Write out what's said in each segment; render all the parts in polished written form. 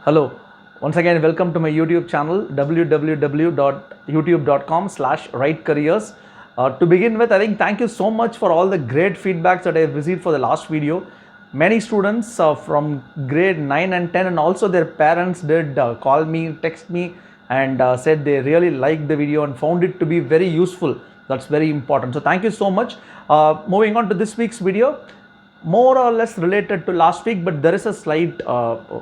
Hello, once again welcome to my YouTube channel www.youtube.com/rightcareers. To begin with, I think thank you so much for all the great feedbacks that I have received for the last video. Many students from grade 9 and 10 and also their parents did call me, text me and said they really liked the video and found it to be very useful. That's very important. So thank you so much. Moving on to this week's video, more or less related to last week, but there is a slight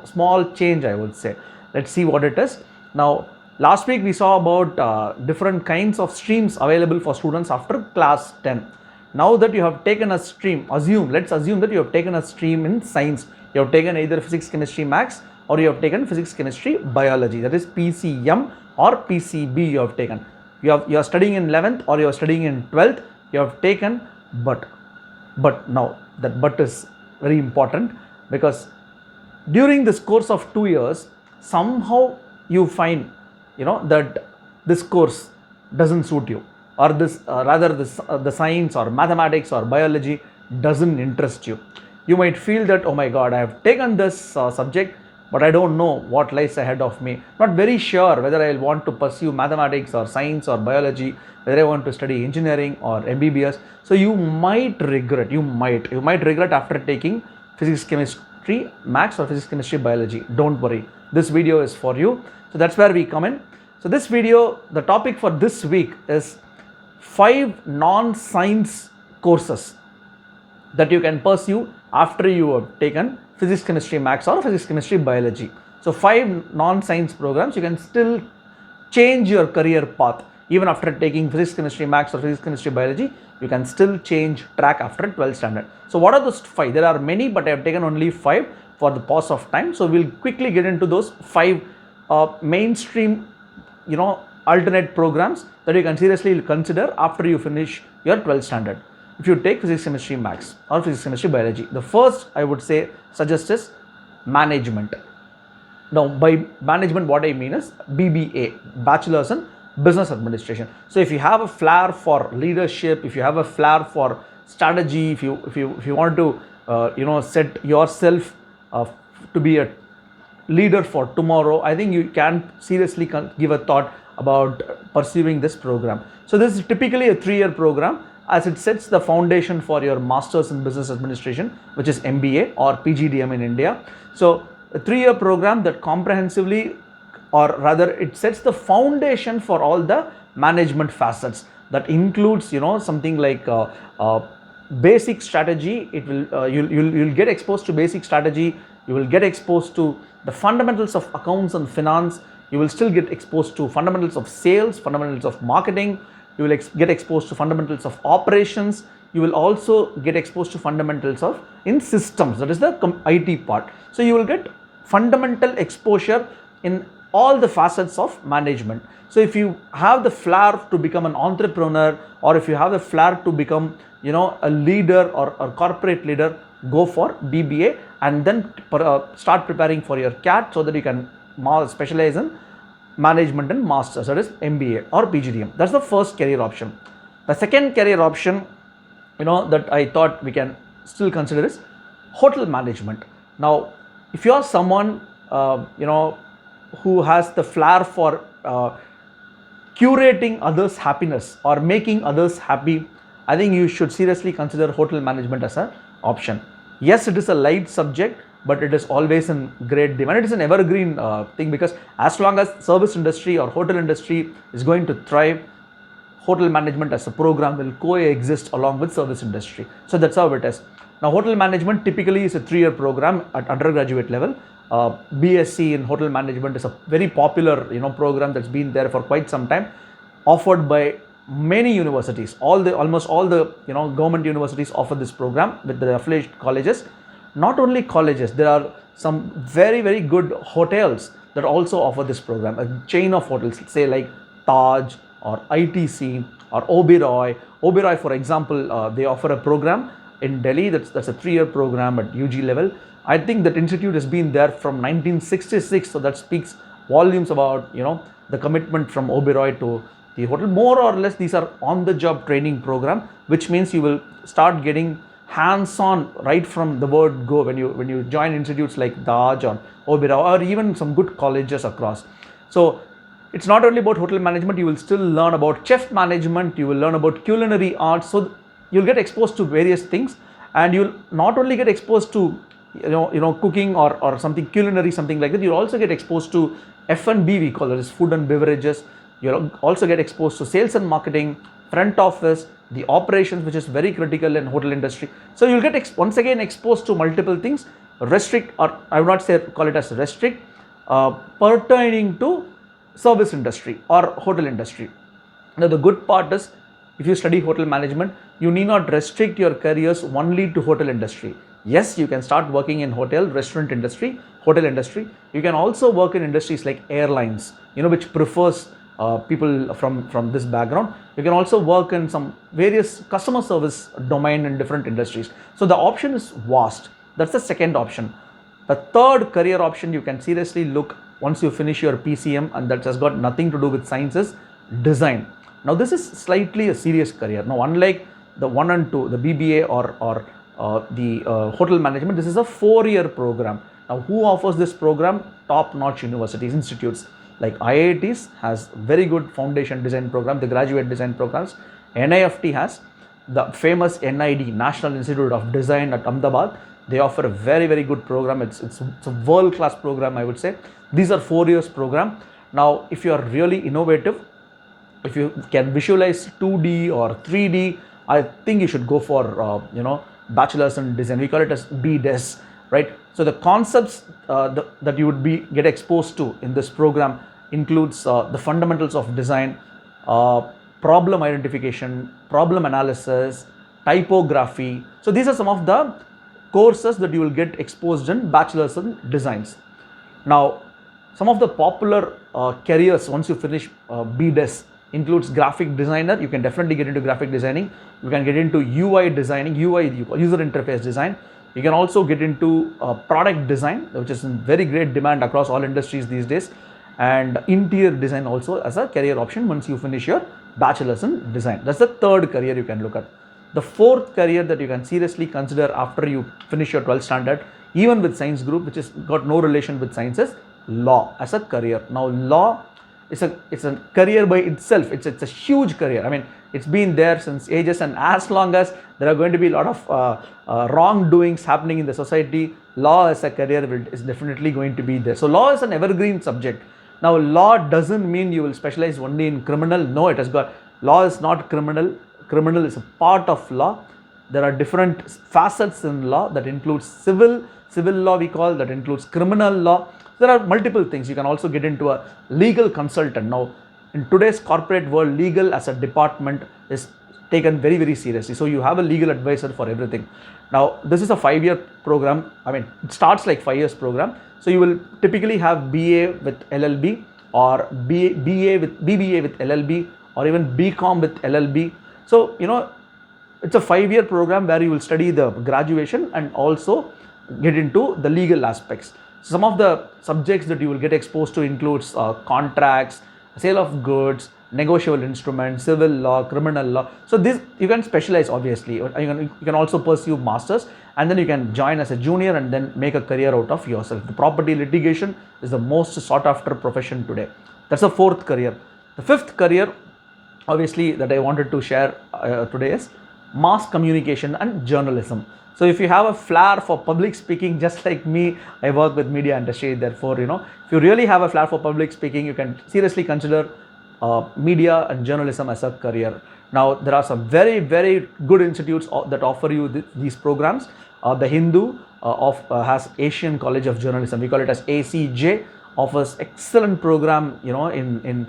small change, I would say. Let's see what it is. Now, last week we saw about different kinds of streams available for students after class 10. Now that you have taken a stream, let's assume that you have taken a stream in science. You have taken either physics, chemistry, maths, or you have taken physics, chemistry, biology. That is PCM or PCB you have taken. You are studying in 11th or you are studying in 12th. You have taken, but now that but is very important, because during this course of 2 years somehow you find that this course doesn't suit you, or this the science or mathematics or biology doesn't interest you. You might feel that, oh my god, I have taken this subject, but I don't know what lies ahead of me. Not very sure whether I will want to pursue mathematics or science or biology, whether I want to study engineering or MBBS. So you might regret, you might regret after taking physics, chemistry, maths or physics, chemistry, biology. Don't worry, this video is for you. So that's where we come in. So this video, the topic for this week is 5 non-science courses that you can pursue after you have taken physics, chemistry, maths or physics, chemistry, biology. So 5 non-science programs, you can still change your career path. Even after taking physics, chemistry, maths or physics, chemistry, biology, you can still change track after 12th standard. So what are those 5? There are many, but I have taken only 5 for the pause of time. So we'll quickly get into those 5 mainstream, alternate programs that you can seriously consider after you finish your 12th standard. If you take physics, chemistry, maths or physics, chemistry, biology, the first I would say suggest is management. Now by management what I mean is BBA, Bachelor's in Business Administration. So if you have a flair for leadership, if you have a flair for strategy, if you want to set yourself to be a leader for tomorrow, I think you can seriously give a thought about pursuing this program. So this is typically a 3-year program, as it sets the foundation for your Masters in Business Administration, which is MBA or PGDM in India. So a 3-year program that comprehensively, or rather it sets the foundation for all the management facets. That includes something like basic strategy. It will you'll get exposed to basic strategy. You will get exposed to the fundamentals of accounts and finance. You will still get exposed to fundamentals of sales, fundamentals of marketing. You will get exposed to fundamentals of operations. You will also get exposed to fundamentals of in systems, that is the IT part. So you will get fundamental exposure in all the facets of management. So if you have the flair to become an entrepreneur, or if you have the flair to become a leader or a corporate leader, go for BBA and then start preparing for your CAT so that you can specialize in management and masters, that is MBA or PGDM. That's the first career option. The second career option that I thought we can still consider is hotel management. Now if you are someone who has the flair for curating others' happiness or making others happy, I think you should seriously consider hotel management as an option. Yes, it is a light subject, but it is always in great demand. It is an evergreen thing, because as long as service industry or hotel industry is going to thrive, hotel management as a program will coexist along with service industry. So that's how it is. Now hotel management typically is a 3-year program at undergraduate level. BSc in hotel management is a very popular program that's been there for quite some time, offered by many universities. Almost all the government universities offer this program with the affiliated colleges. Not only colleges, there are some very, very good hotels that also offer this program. A chain of hotels, say like Taj or ITC or Oberoi. Oberoi, for example, they offer a program in Delhi that's a 3-year program at UG level. I think that institute has been there from 1966, so that speaks volumes about the commitment from Oberoi to the hotel. More or less, these are on-the-job training program, which means you will start getting hands-on right from the word go when you join institutes like Daj or Obira or even some good colleges across. So it's not only about hotel management, you will still learn about chef management, you will learn about culinary arts. So you'll get exposed to various things, and you'll not only get exposed to cooking or something culinary, something like that, you'll also get exposed to F&B, we call it, is food and beverages. You'll also get exposed to sales and marketing, front office, the operations, which is very critical in hotel industry. So you'll get once again exposed to multiple things, restrict, or I would not say call it as restrict, pertaining to service industry or hotel industry. Now the good part is, if you study hotel management, you need not restrict your careers only to hotel industry. Yes, you can start working in hotel, restaurant industry, hotel industry. You can also work in industries like airlines, which prefers people from this background. You can also work in some various customer service domain in different industries. So the option is vast. That's the second option. The third career option you can seriously look once you finish your PCM, and that has got nothing to do with science, is design. Now this is slightly a serious career. Now unlike the 1 and 2, the BBA or the hotel management, this is a 4-year program. Now who offers this program? Top-notch universities, institutes like IITs has very good foundation design program, the graduate design programs. NIFT has the famous NID, National Institute of Design at Ahmedabad. They offer a very, very good program. It's a world-class program, I would say. These are 4 years program. Now, if you are really innovative, if you can visualize 2D or 3D, I think you should go for, bachelor's in design. We call it as BDes, right? So the concepts that you would get exposed to in this program includes the fundamentals of design, problem identification, problem analysis, typography. So these are some of the courses that you will get exposed in bachelor's in designs. Now, some of the popular careers once you finish BDes includes graphic designer. You can definitely get into graphic designing. You can get into UI designing, UI, user interface design. You can also get into product design, which is in very great demand across all industries these days, and interior design also as a career option once you finish your bachelor's in design. That's the third career you can look at. The fourth career that you can seriously consider after you finish your 12th standard, even with science group, which has got no relation with sciences, law as a career. Now law is a career by itself. It's a huge career. I mean, it's been there since ages, and as long as there are going to be a lot of wrongdoings happening in the society, law as a career is definitely going to be there. So law is an evergreen subject. Now law doesn't mean you will specialize only in criminal. No, it has got, law is not criminal. Criminal is a part of law. There are different facets in law that includes civil law, we call, that includes criminal law. There are multiple things. You can also get into a legal consultant. Now in today's corporate world, legal as a department is taken very, very seriously. So you have a legal advisor for everything. Now this is a 5-year program. I mean, it starts like 5 years program. So you will typically have BA with LLB, or BBA with LLB, or even BCom with LLB. So it's a 5-year program where you will study the graduation and also get into the legal aspects. Some of the subjects that you will get exposed to includes contracts, sale of goods, negotiable instruments, civil law, criminal law. So this you can specialize, obviously. You can also pursue masters, and then you can join as a junior and then make a career out of yourself. The property litigation is the most sought after profession today. That's the fourth career. The fifth career, obviously, that I wanted to share today is mass communication and journalism. So if you have a flair for public speaking, just like me, I work with media industry. Therefore, if you really have a flair for public speaking, you can seriously consider media and journalism as a career. Now, there are some very, very good institutes that offer you these programs. The Hindu has Asian College of Journalism. We call it as ACJ. Offers excellent program, in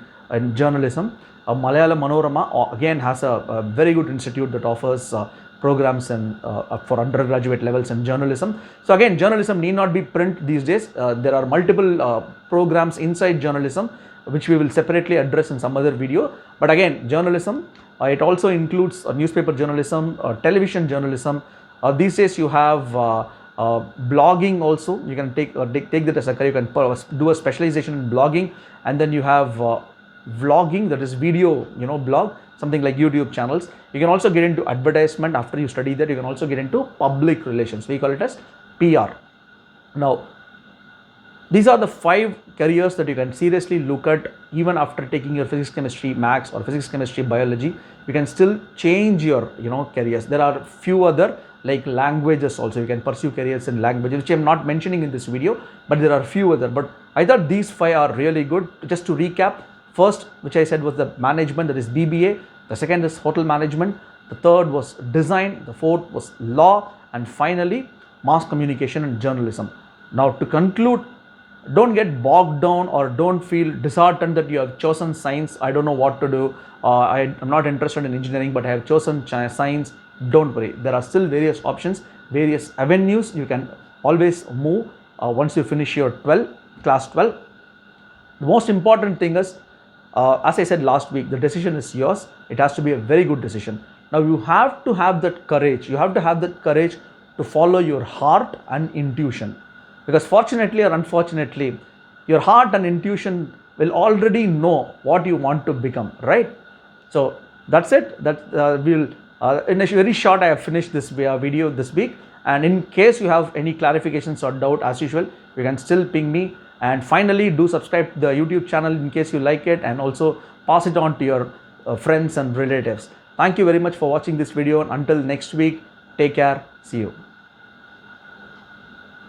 journalism. Malayalam Manorama again has a very good institute that offers programs for undergraduate levels in journalism. So again, journalism need not be print these days. There are multiple programs inside journalism, which we will separately address in some other video. But again, journalism, it also includes newspaper journalism, television journalism. These days you have blogging also. You can take that as a career. You can do a specialization in blogging, and then you have vlogging, that is video, blog. something like YouTube channels. You can also get into advertisement. After you study that, you can also get into public relations. We call it as PR. Now, these are the 5 careers that you can seriously look at even after taking your physics, chemistry, maths, or physics, chemistry, biology. You can still change your careers. There are few other like languages also. You can pursue careers in languages, which I'm not mentioning in this video, but there are few other. But I thought these 5 are really good. Just to recap, first, which I said was the management, that is BBA. The second is hotel management. The third was design. The fourth was law, and finally mass communication and journalism. Now, to conclude, don't get bogged down or don't feel disheartened that you have chosen science. I don't know what to do. I'm not interested in engineering, but I have chosen science. Don't worry. There are still various options, various avenues you can always move once you finish your class 12. The most important thing is, as I said last week, the decision is yours. It has to be a very good decision. Now, you have to have that courage. You have to have that courage to follow your heart and intuition. Because fortunately or unfortunately, your heart and intuition will already know what you want to become, right? So that's it. In a very short, I have finished this video this week. And in case you have any clarifications or doubt, as usual, you can still ping me. And finally, do subscribe to the YouTube channel in case you like it, and also pass it on to your friends and relatives. Thank you very much for watching this video. Until next week, take care. See you.